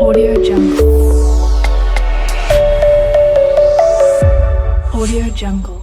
Audio Jungle. Audio Jungle.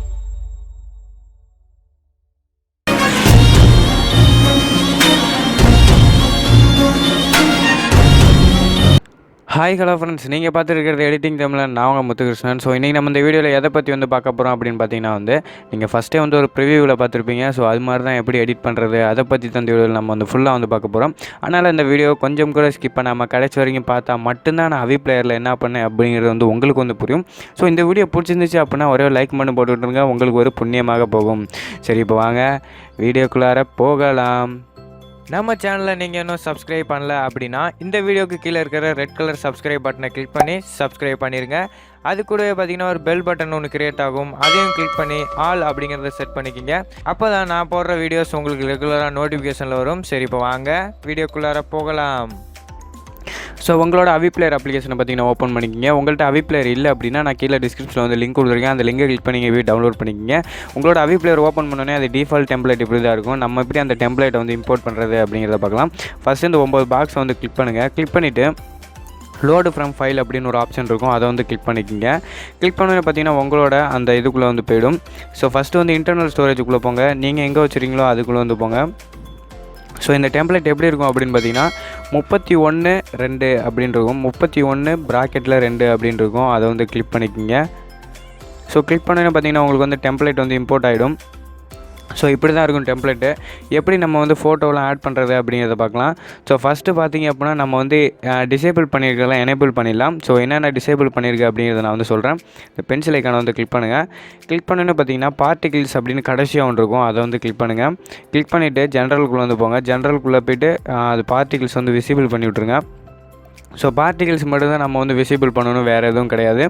Hi hello friends, நீங்கள் பார்த்துருக்கிறது editing தமிழன். நான் உங்கள் முத்துகிருஷ்ணன். ஸோ இன்றைக்கி நம்ம இந்த வீடியோவில் எதை பற்றி பார்க்க போகிறோம் அப்படின்னு பார்த்தீங்கன்னா நீங்கள் ஃபஸ்ட்டே ஒரு ப்ரிவியூவில் பார்த்துருப்பீங்க. ஸோ அது மாதிரி தான் எப்படி எடிட் பண்ணுறது அதை பற்றி தான் இந்த வீடியோவில் நம்ம ஃபுல்லாக பார்க்க போகிறோம். அதனால் இந்த வீடியோ கொஞ்சம் கூட ஸ்கிப் பண்ணாமல் கடைசி வரைக்கும் பார்த்தா மட்டும்தான் நான் அவி பிளேயரில் என்ன பண்ணேன் அப்படிங்கிறது உங்களுக்கு புரியும். ஸோ இந்த வீடியோ பிடிச்சிருந்துச்சு அப்படின்னா ஒரே லைக் பண்ணி போட்டுவிட்ருங்க, உங்களுக்கு ஒரு புண்ணியமாக போகும். சரி, இப்போ வாங்க வீடியோக்குள்ளார போகலாம். நம்ம சேனலில் நீங்கள் இன்னும் சப்ஸ்கிரைப் பண்ணல அப்படின்னா இந்த வீடியோக்கு கீழே இருக்கிற ரெட் கலர் சப்ஸ்கிரைப் பட்டனை கிளிக் பண்ணி சப்ஸ்கிரைப் பண்ணிடுங்க. அது கூடவே பார்த்தீங்கன்னா ஒரு பெல் பட்டன் ஒன்று கிரியேட் ஆகும், அதையும் கிளிக் பண்ணி ஆல் அப்படிங்கிறத செட் பண்ணிக்கிங்க. அப்போ தான் நான் போடுற வீடியோஸ் உங்களுக்கு ரெகுலராக நோட்டிஃபிகேஷனில் வரும். சரி, இப்போ வாங்க வீடியோக்குள்ளார போகலாம். ஸோ உங்களோட அவி பிளேயர் அப்ளிகேஷனை பார்த்தீங்கன்னா ஓப்பன் பண்ணிக்கிங்க. உங்கள்கிட்ட அவி பிளேயர் இல்லை அப்படின்னா நான் கீழே டிஸ்கிரிப்ஷனில் லிங்க் கொடுத்துருக்கேன். அந்த லிங்கை கிளிக் பண்ணி டவுன்லோட் பண்ணிக்கிங்க. உங்களோட அவி பிளேயர் ஓப்பன் பண்ணோன்னே அது டிஃபால்ட் டெம்ப்ளேட் இப்படி தான் இருக்கும். நம்ம எப்படி அந்த டெம்ப்ளேட்டை இம்போர்ட் பண்ணுறது அப்படிங்கிறத பார்க்கலாம். ஃபஸ்ட்டு இந்த 9 பாக்ஸ் கிளிக் பண்ணுங்கள். கிளிக் பண்ணிவிட்டு லோடு ஃப்ரம் ஃபைல் அப்படின்னு ஒரு ஆப்ஷன் இருக்கும், அதை கிளிக் பண்ணிக்கிங்க. கிளிக் பண்ணோன்னே பார்த்தீங்கன்னா உங்களோட அந்த இதுக்குள்ளே போயிடும். ஸோ ஃபஸ்ட்டு இன்டர்னல் ஸ்டோரேஜுக்குள்ளே போங்க. நீங்கள் எங்கே வச்சுருக்கீங்களோ அதுக்குள்ளே போங்க. ஸோ இந்த டெம்ப்ளேட் எப்படி இருக்கும் அப்படின்னு பார்த்தீங்கன்னா 31:2 அப்படின்னு இருக்கும். 31 ப்ராக்கெட்டில் 2 அப்படின்னு இருக்கும். அதை கிளிக் பண்ணிக்கிங்க. ஸோ கிளிக் பண்ணோன்னே பார்த்தீங்கன்னா உங்களுக்கு டெம்ப்ளேட் இம்போர்ட் ஆகிடும். ஸோ இப்படி தான் இருக்கும் டெம்ப்ளேட்டு. எப்படி நம்ம ஃபோட்டோலாம் ஆட் பண்ணுறது அப்படிங்கிறத பார்க்கலாம். ஸோ ஃபஸ்ட்டு பார்த்திங்க அப்படின்னா நம்ம டிசேபிள் பண்ணியிருக்கலாம், எனேபிள் பண்ணிடலாம். ஸோ என்னென்ன டிசேபிள் பண்ணியிருக்கு அப்படிங்கிறத நான் சொல்கிறேன். இந்த பென்சில் ஐக்கானை கிளிக் பண்ணுங்கள். கிளிக் பண்ணோன்னே பார்த்தீங்கன்னா பார்ட்டிகிள்ஸ் அப்படின்னு கடைசியாக ஒன்று இருக்கும், அதை கிளிக் பண்ணுங்கள். கிளிக் பண்ணிவிட்டு ஜென்ரலுக்குள்ளே போங்க. ஜென்ரலுக்குள்ளே போய்ட்டு அது பார்ட்டிகிள்ஸ் விசிபிள் பண்ணி விட்ருங்க. ஸோ பார்ட்டிகிள்ஸ் மட்டும்தான் நம்ம விசிபிள் பண்ணணும், வேறு எதுவும் கிடையாது.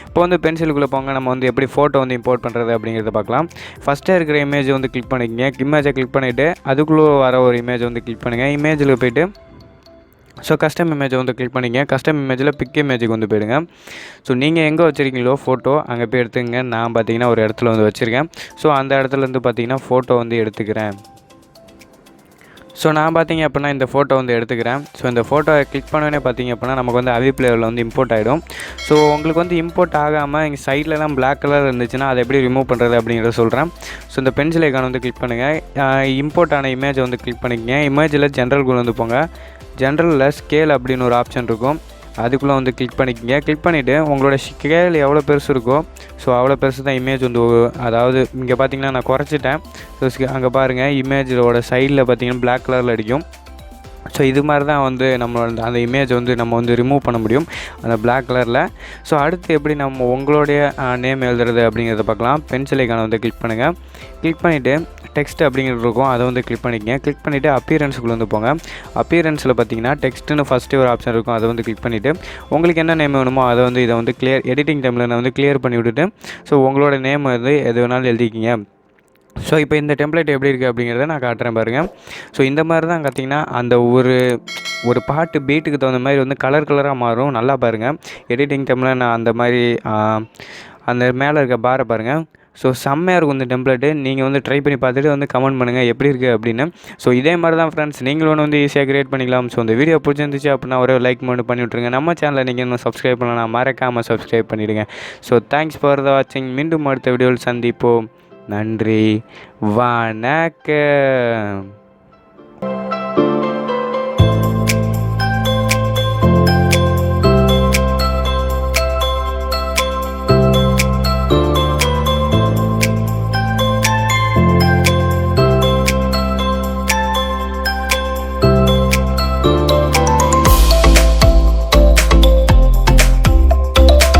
இப்போ பென்சிலுக்குள்ளே போங்க. நம்ம எப்படி ஃபோட்டோ இம்போர்ட் பண்ணுறது அப்படிங்கிறத பார்க்கலாம். ஃபஸ்ட்டே இருக்கிற இமேஜ் கிளிக் பண்ணிக்கங்க. இமேஜை கிளிக் பண்ணிவிட்டு அதுக்குள்ளே வர ஒரு இமேஜ் கிளிக் பண்ணுங்கள். இமேஜில் போய்ட்டு ஸோ கஸ்டம் இமேஜை கிளிக் பண்ணிங்க. கஸ்டம் இமேஜில் பிக் இமேஜுக்கு போயிடுங்க. ஸோ நீங்கள் எங்கே வச்சுருக்கீங்களோ ஃபோட்டோ அங்கே போய் எடுத்துங்க. நான் பார்த்தீங்கன்னா ஒரு இடத்துல வச்சுருக்கேன். ஸோ அந்த இடத்துலேருந்து பார்த்தீங்கன்னா ஃபோட்டோ எடுத்துக்கிறேன். ஸோ நான் பார்த்தீங்க அப்படின்னா இந்த ஃபோட்டோ எடுத்துக்கிறேன். ஸோ இந்த ஃபோட்டோவை கிளிக் பண்ணோன்னே பார்த்தீங்க அப்படின்னா நமக்கு அவி பிளேயரில் இம்போர்ட் ஆகிடும். ஸோ உங்களுக்கு இம்போர்ட் ஆகாமல் இங்கே சைட்லலாம் பிளாக் கலர் இருந்துச்சுன்னா அதை எப்படி ரிமூவ் பண்ணுறது அப்படிங்கிறத சொல்கிறேன். ஸோ இந்த பென்சில் ஐக்கானை கிளிக் பண்ணுங்கள். இம்போர்ட் ஆன இமேஜை கிளிக் பண்ணிக்கங்க. இமேஜில் ஜென்ரலுக்குள்ளே போங்க. ஜென்ரலில் ஸ்கேல் அப்படின்னு ஒரு ஆப்ஷன் இருக்கும், அதுக்குள்ளே கிளிக் பண்ணிக்கங்க. கிளிக் பண்ணிவிட்டு உங்களோட ஸ்கேல் எவ்வளோ பெருசு இருக்கோ ஸோ அவ்வளோ பெருசு தான் இமேஜ் அதாவது இங்கே பார்த்தீங்கன்னா நான் குறைச்சிட்டேன். ஸோ அங்கே பாருங்கள் இமேஜோட சைடில் பார்த்தீங்கன்னா பிளாக் கலரில் அடிக்கும். ஸோ இது மாதிரி தான் நம்மளோட அந்த இமேஜ் நம்ம ரிமூவ் பண்ண முடியும் அந்த பிளாக் கலரில். ஸோ அடுத்து எப்படி நம்ம உங்களுடைய நேம் எழுதுறது அப்படிங்கிறத பார்க்கலாம். பென்சில் ஐக்கானை கிளிக் பண்ணுங்கள். கிளிக் பண்ணிவிட்டு டெக்ஸ்ட் அப்படிங்கிறது இருக்கும், அதை கிளிக் பண்ணிக்கங்க. கிளிக் பண்ணிவிட்டு அப்பியரன்ஸுக்குள்ளே போங்க. அப்பியரன்ஸில் பார்த்தீங்கன்னா டெக்ஸ்ட்டுன்னு ஃபஸ்ட்டு ஒரு ஆப்ஷன் இருக்கும், அதை கிளிக் பண்ணிவிட்டு உங்களுக்கு என்ன நேம் வேணுமோ அதை இதை கிளியர் எடிட்டிங் டைமில் நான் கிளியர் பண்ணி விட்டுட்டு ஸோ உங்களோட நேம் எது வேணாலும் எழுதிக்கிங்க. ஸோ இப்போ இந்த டெம்ப்ளேட் எப்படி இருக்குது அப்படிங்கிறத நான் காட்டுறேன் பாருங்கள். ஸோ இந்த மாதிரி தான் பார்த்திங்கன்னா அந்த ஒரு பாட்டு பீட்டுக்கு தகுந்த மாதிரி கலர் கலராக மாறும். நல்லா பாருங்கள் எடிட்டிங் டைமில் நான் அந்த மாதிரி அந்த மேலே இருக்க பாரை பாருங்கள். ஸோ செம்மையாக இருக்கும் இந்த டெம்ப்ளேட்டு. நீங்கள் ட்ரை பண்ணி பார்த்துட்டு கமெண்ட் பண்ணுங்கள் எப்படி இருக்குது அப்படின்னு. ஸோ இதே மாதிரி தான் ஃப்ரெண்ட்ஸ் நீங்களும் ஈஸியாக கிரியேட் பண்ணிக்கலாம். ஸோ இந்த வீடியோ பிடிச்சிருந்துச்சு அப்படின்னா ஒரே லைக் பண்ணி விட்ருங்க. நம்ம சேனலை நீங்கள் இன்னும் சப்ஸ்கிரைப் பண்ணலாம், மறக்காமல் சப்ஸ்கிரைப் பண்ணிவிடுங்க. ஸோ தேங்க்ஸ் ஃபார் த வாட்சிங். மீண்டும் அடுத்த வீடியோவில் சந்திப்போம். நன்றி, வணக்கம்.